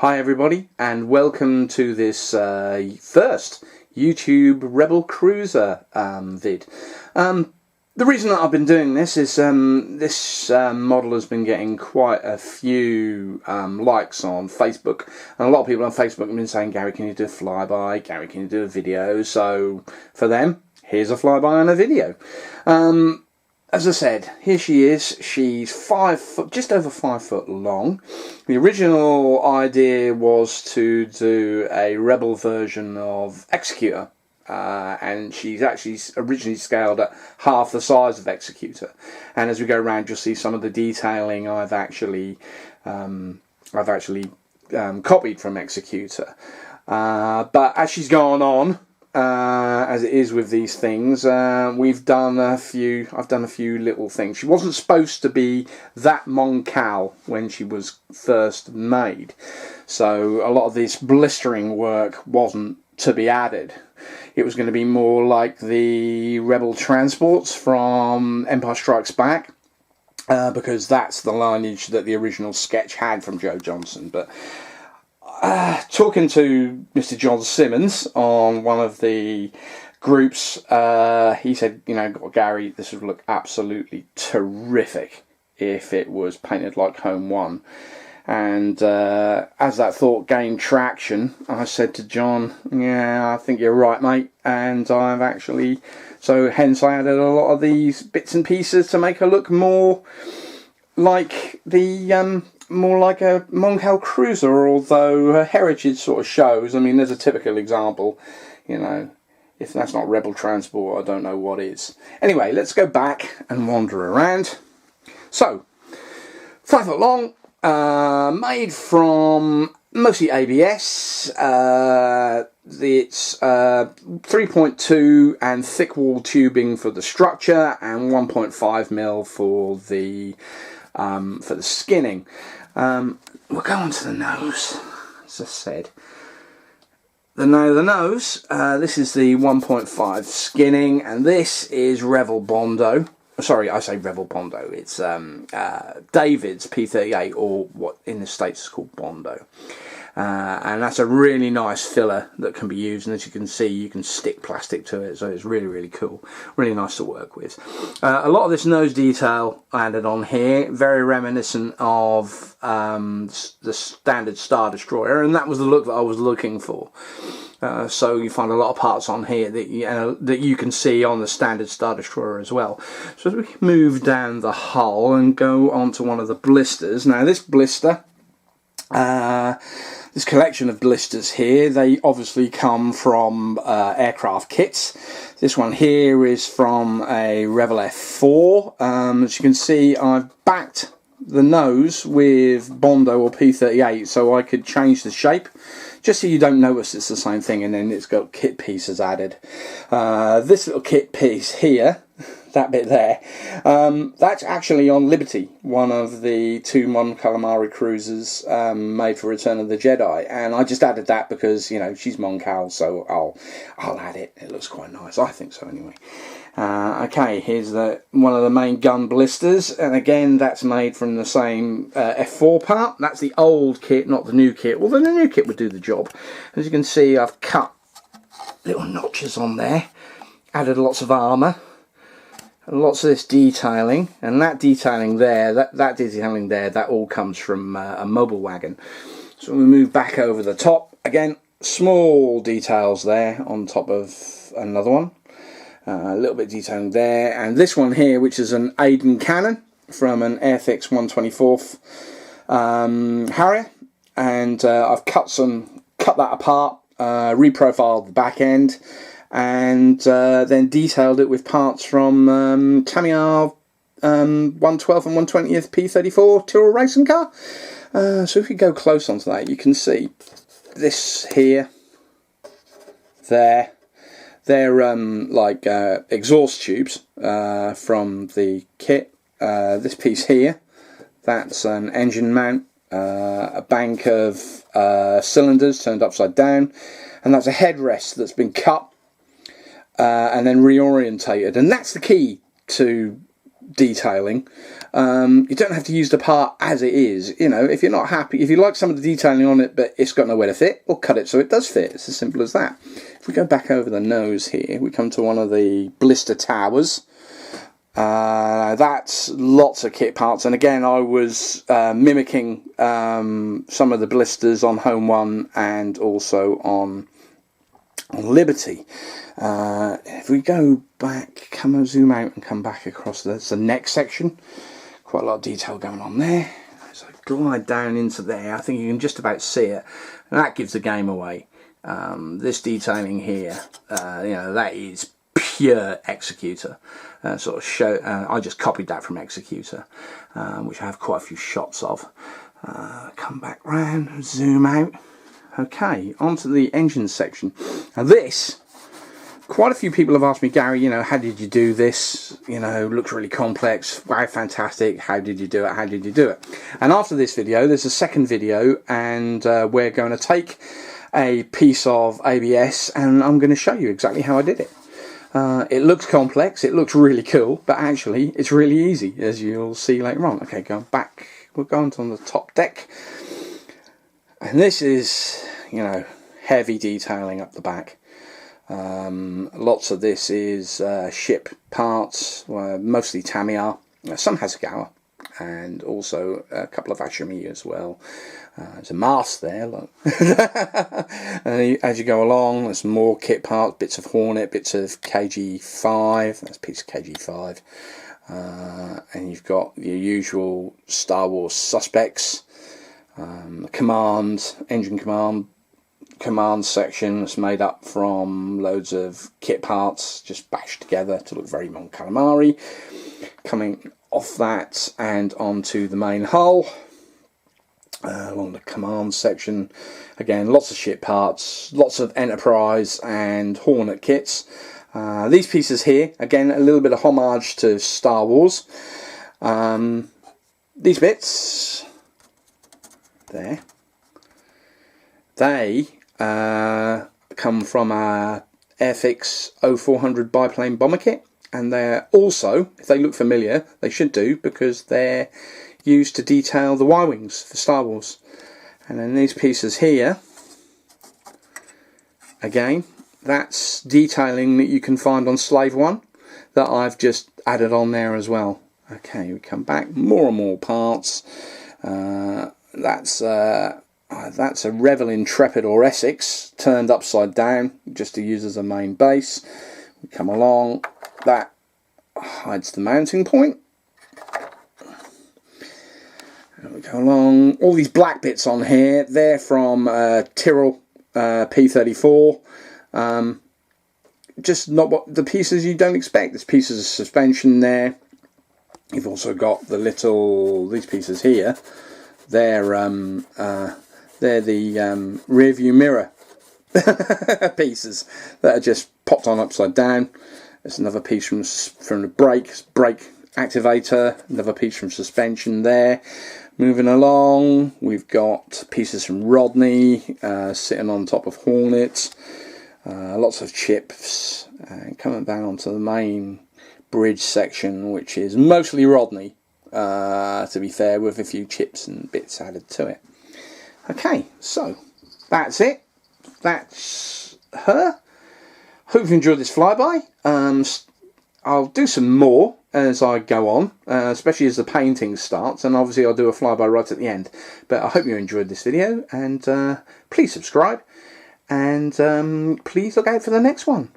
Hi everybody, and welcome to this first YouTube Rebel Cruiser vid. The reason that I've been doing this is this model has been getting quite a few likes on Facebook, and a lot of people on Facebook have been saying, Gary, can you do a flyby? Gary, can you do a video? So for them, here's a flyby and a video. As I said, here she is. She's 5 foot, just over 5 foot long. The original idea was to do a Rebel version of Executor, and she's actually originally scaled at half the size of Executor. And as we go around, you'll see some of the detailing I've actually copied from Executor. But as she's gone on, as it is with these things, I've done a few little things. She wasn't supposed to be that Moncal when she was first made, so a lot of this blistering work wasn't to be added. It was going to be more like the Rebel transports from Empire Strikes Back, because that's the lineage that the original sketch had from Joe Johnston. But talking to Mr. John Simmons on one of the groups, he said, you know, Gary, this would look absolutely terrific if it was painted like Home 1. And as that thought gained traction, I said to John, yeah, I think you're right, mate. And I've actually, so hence I added a lot of these bits and pieces to make her look more like the more like a Moncal cruiser, although her heritage sort of shows. I mean, there's a typical example, you know, if that's not Rebel transport, I don't know what is. Anyway, let's go back and wander around. So, 5 foot long, made from mostly ABS. It's 3.2 and thick wall tubing for the structure, and 1.5mm for the skinning. We'll go on to the nose, as I said. The nose, this is the 1.5 skinning, and this is Revel Bondo. Sorry, I say Revel Bondo. It's David's P38, or what in the States is called Bondo. And that's a really nice filler that can be used, and as you can see, you can stick plastic to it, so it's really, really cool, really nice to work with. A lot of this nose detail added on here, very reminiscent of the standard Star Destroyer, and that was the look that I was looking for. So you find a lot of parts on here that you can see on the standard Star Destroyer as well. So as we move down the hull and go on to one of the blisters, now this blister, this collection of blisters here, they obviously come from aircraft kits. This one here is from a Rebel F4. As you can see, I've backed the nose with Bondo or P38 so I could change the shape, just so you don't notice it's the same thing, and then it's got kit pieces added. This little kit piece here, that bit there, that's actually on Liberty, one of the 2 Mon Calamari cruisers made for Return of the Jedi, and I just added that because, you know, she's Moncal, so I'll add it. It looks quite nice, I think so anyway. Okay, here's one of the main gun blisters, and again that's made from the same F4 part. That's the old kit, not the new kit, although the new kit would do the job. As you can see, I've cut little notches on there, added lots of armour, and lots of this detailing, and that detailing there, that detailing there, that all comes from a mobile wagon. So we move back over the top, again, small details there on top of another one. A little bit of detailing there, and this one here, which is an Aiden cannon from an Airfix 124th Harrier, and I've cut that apart, reprofiled the back end, and then detailed it with parts from Tamiya 112th and 120th P34 Tyrrell racing car. So if you go close onto that, you can see this here, there. They're like exhaust tubes from the kit. This piece here, that's an engine mount, a bank of cylinders turned upside down, and that's a headrest that's been cut and then reorientated. And that's the key to detailing. You don't have to use the part as it is. You know, if you're not happy, if you like some of the detailing on it but it's got nowhere to fit, well, cut it so it does fit. It's as simple as that. If we go back over the nose here, we come to one of the blister towers. That's lots of kit parts, and again I was mimicking some of the blisters on Home 1 and also on Liberty. If we go back, zoom out and come back across, there's the neck section. Quite a lot of detail going on there. So glide down into there, I think you can just about see it, and that gives the game away. This detailing here, you know, that is pure Executor. Sort of show. I just copied that from Executor, which I have quite a few shots of. Come back round, zoom out. Okay, onto the engine section. Now this, quite a few people have asked me, Gary, you know, how did you do this? You know, looks really complex. Wow, fantastic. How did you do it? How did you do it? And after this video, there's a second video, and we're going to take a piece of ABS and I'm going to show you exactly how I did it. It looks complex, it looks really cool, but actually it's really easy, as you'll see later on. Okay, going back, we're going on the top deck. And this is, you know, heavy detailing up the back. Lots of this is ship parts, mostly Tamiya, some Hasegawa, and also a couple of Ashimi as well. There's a mast there, look. And as you go along, there's more kit parts, bits of Hornet, bits of KG5, that's a piece of KG5. And you've got your usual Star Wars suspects. Engine command section that's made up from loads of kit parts just bashed together to look very Mon Calamari. Coming off that and onto the main hull, along the command section, again lots of ship parts, lots of Enterprise and Hornet kits. These pieces here, again a little bit of homage to Star Wars. These bits there, they come from a Airfix 0400 biplane bomber kit, and they're also, if they look familiar, they should do, because they're used to detail the Y-wings for Star Wars. And then these pieces here, again, that's detailing that you can find on Slave 1 that I've just added on there as well. Okay, we come back, more and more parts. That's a Revel Intrepid or Essex turned upside down just to use as a main base. We come along, that hides the mounting point. And we go along, all these black bits on here, they're from Tyrrell P34. Just not what the pieces you don't expect. There's pieces of suspension there. You've also got the little, these pieces here. They're the rear view mirror pieces that are just popped on upside down. There's another piece from the brake activator, another piece from suspension there. Moving along, we've got pieces from Rodney sitting on top of Hornet, lots of chips, and coming down onto the main bridge section, which is mostly Rodney, to be fair, with a few chips and bits added to it. Okay, so that's it. That's her. Hope you've enjoyed this flyby. I'll do some more as I go on, especially as the painting starts, and obviously I'll do a flyby right at the end. But I hope you enjoyed this video, and please subscribe, and please look out for the next one.